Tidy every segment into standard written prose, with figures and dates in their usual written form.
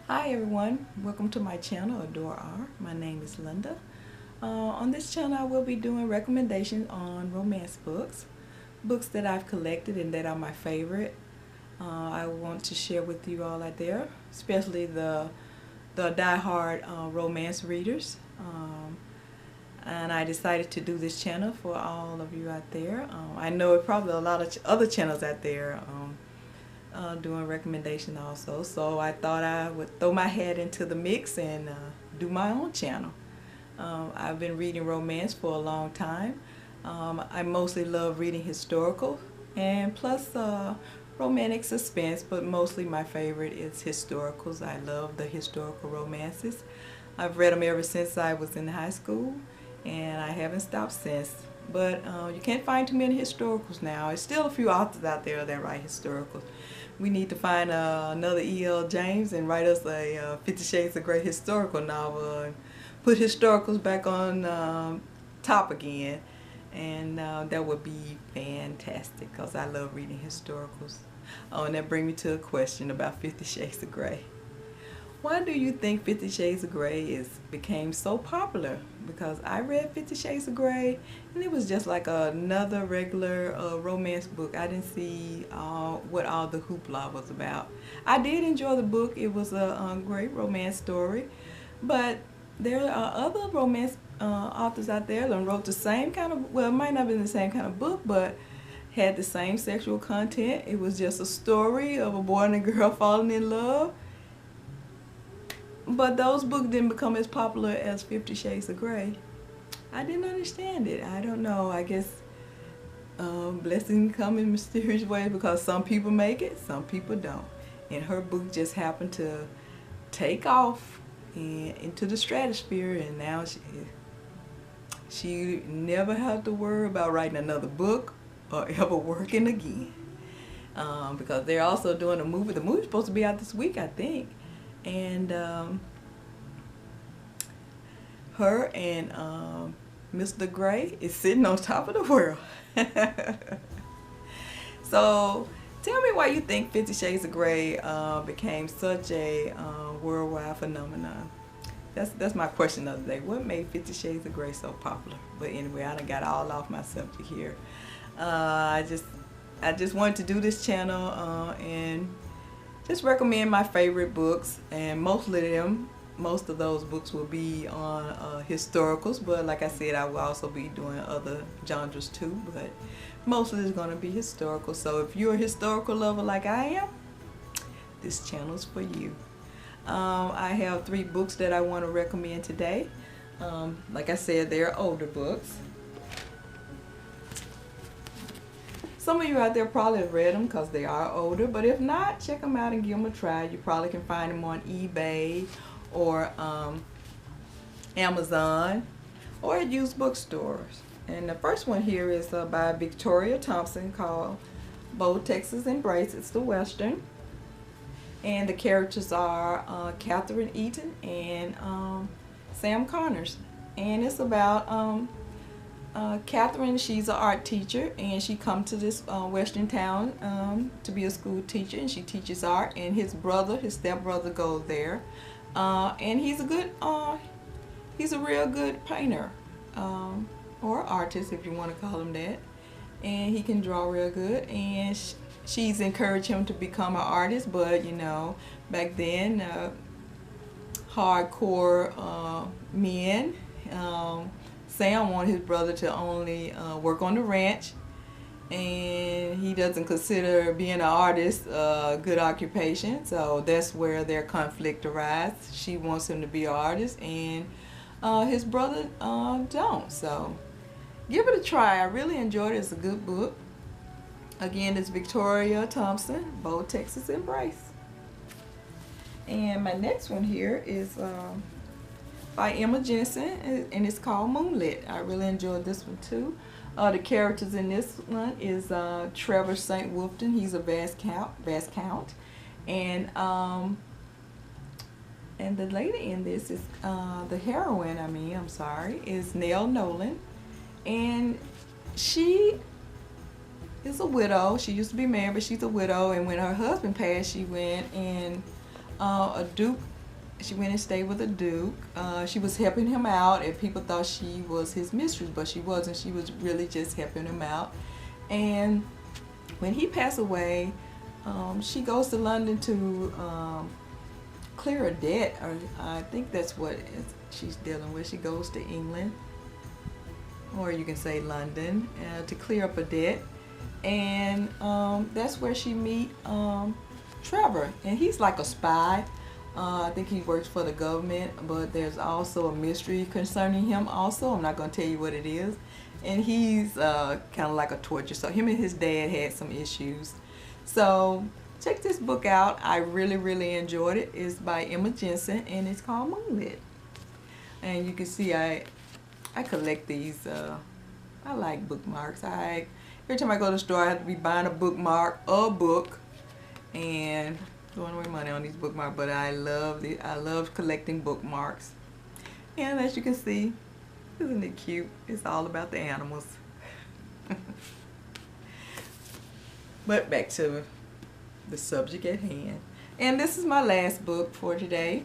Hi everyone, welcome to my channel Adore R. My name is Linda. On this channel I will be doing recommendations on romance books, books that I've collected and that are my favorite. I want to share with you all out there, especially the die-hard romance readers. And I decided to do this channel for all of you out there. I know probably a lot of other channels out there doing recommendation also, so I thought I would throw my head into the mix and do my own channel. I've been reading romance for a long time. I mostly love reading historical and plus romantic suspense, but mostly my favorite is historicals. I love the historical romances. I've read them ever since I was in high school, and I haven't stopped since. But you can't find too many historicals now. There's still a few authors out there that write historicals. We need to find another E.L. James and write us a 50 Shades of Grey historical novel and put historicals back on top again. And that would be fantastic because I love reading historicals. Oh, and that brings me to a question about 50 Shades of Grey. Why do you think 50 Shades of Grey became so popular? Because I read 50 Shades of Grey and it was just like another regular romance book. I didn't see what all the hoopla was about. I did enjoy the book. It was a great romance story. But there are other romance authors out there that wrote the same kind of, well, it might not have been the same kind of book, but had the same sexual content. It was just a story of a boy and a girl falling in love. But those books didn't become as popular as 50 Shades of Grey. I didn't understand it. I don't know. I guess blessings come in mysterious ways because some people make it, some people don't. And her book just happened to take off into the stratosphere, and now she never had to worry about writing another book or ever working again. Because they're also doing a movie. The movie's supposed to be out this week, I think. And her and Mr. Grey is sitting on top of the world. So tell me why you think 50 Shades of Grey became such a worldwide phenomenon. That's my question the other day. What made 50 Shades of Grey so popular? But anyway, I done got all off my subject here. I just wanted to do this channel and just recommend my favorite books, and most of those books will be on historicals, but like I said, I will also be doing other genres too, but mostly it's going to be historical. So if you're a historical lover like I am, this channel is for you. I have 3 books that I want to recommend today. Like I said, they're older books. Some of you out there probably have read them because they are older, but if not, check them out and give them a try. You probably can find them on eBay or Amazon or at used bookstores. And the first one here is by Victoria Thompson, called Bold Texas Embrace. It's the Western. And the characters are Catherine Eaton and Sam Connors. And it's about Catherine. She's an art teacher, and she comes to this western town to be a school teacher, and she teaches art. And his stepbrother, goes there, and he's a real good painter or artist, if you want to call him that. And he can draw real good, and she's encouraged him to become an artist. But you know, back then, hardcore men. Sam wanted his brother to only work on the ranch, and he doesn't consider being an artist a good occupation. So that's where their conflict arises. She wants him to be an artist, and his brother don't. So give it a try. I really enjoyed it. It's a good book. Again, it's Victoria Thompson, Bold Texas Embrace. And my next one here is by Emma Jensen, and it's called Moonlit. I really enjoyed this one too. The characters in this one is Trevor St. Wolfton. He's a Viscount, and the lady in this is the heroine. Is Nell Nolan, and she is a widow. She used to be married, but she's a widow. And when her husband passed, she went and she went and stayed with a duke. She was helping him out, and people thought she was his mistress, but she wasn't. She was really just helping him out. And when he passed away, she goes to London to clear a debt, or I think that's what she's dealing with. She goes to England, or you can say London, to clear up a debt. And that's where she meet Trevor, and he's like a spy. I think he works for the government, but there's also a mystery concerning him also. I'm not going to tell you what it is. And he's kind of like a torture. So him and his dad had some issues. So check this book out. I really, really enjoyed it. It's by Emma Jensen, and it's called Moonlit. And you can see I collect these. I like bookmarks. Every time I go to the store, I have to be buying a bookmark, a book, and throwing away money on these bookmarks. But I love collecting bookmarks. And as you can see, isn't it cute? It's all about the animals. But back to the subject at hand. And this is my last book for today.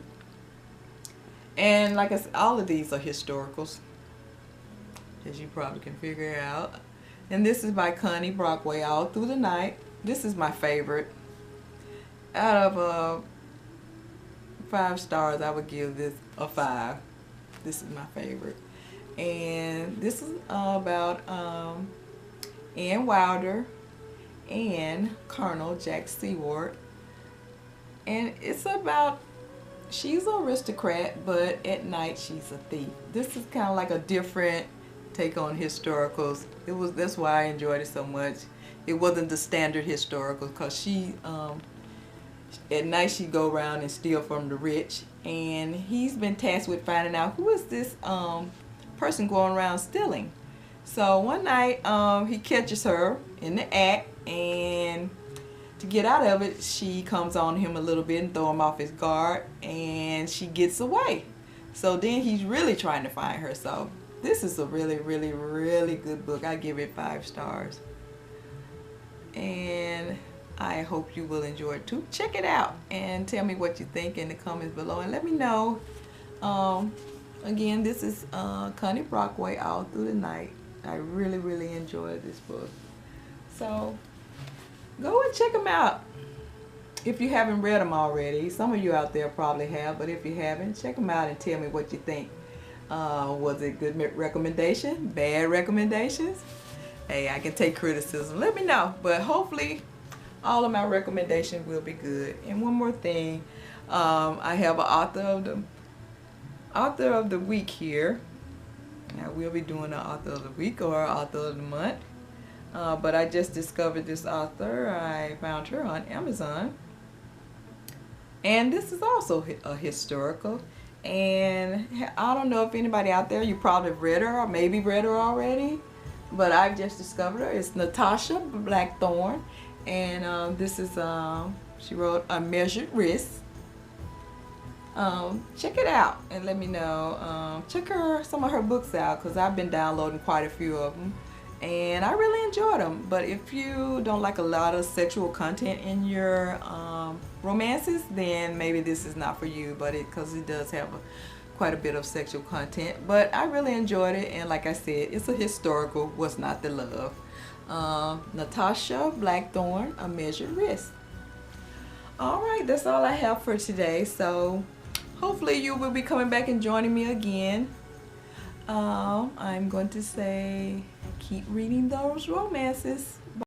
And like I said, all of these are historicals, as you probably can figure out. And this is by Connie, Brockway, All Through the Night. This is my favorite. Out of 5 stars, I would give this a 5. This is my favorite. And this is about Anne Wilder and Colonel Jack Seward. And it's about, she's an aristocrat, but at night she's a thief. This is kind of like a different take on historicals. That's why I enjoyed it so much. It wasn't the standard historical, because she at night she'd go around and steal from the rich, and he's been tasked with finding out who is this person going around stealing. So one night he catches her in the act, and to get out of it, she comes on him a little bit and throw him off his guard, and she gets away. So then he's really trying to find her. So this is a really, really, really good book. I give it 5 stars. And I hope you will enjoy it too. Check it out and tell me what you think in the comments below, and let me know. Again, this is Connie Brockway, All Through the Night. I really, really enjoyed this book. So go and check them out if you haven't read them already. Some of you out there probably have, but if you haven't, check them out and tell me what you think. Was it good recommendation? Bad recommendations? Hey, I can take criticism. Let me know. But hopefully all of my recommendations will be good. And one more thing, I have an author of the week here. I will be doing an author of the week or author of the month. But I just discovered this author. I found her on Amazon. And this is also a historical. And I don't know if anybody out there, you probably read her or maybe read her already, but I've just discovered her. It's Natasha Blackthrone, and this is, she wrote A Measured Risk. Check it out and let me know. Check some of her books out, because I've been downloading quite a few of them, and I really enjoyed them. But if you don't like a lot of sexual content in your romances, then maybe this is not for you, but because it does have quite a bit of sexual content. But I really enjoyed it, and like I said, it's a historical. What's not to love? Natasha Blackthrone, A Measured Risk. Alright, that's all I have for today. So hopefully you will be coming back and joining me again. I'm going to say, keep reading those romances.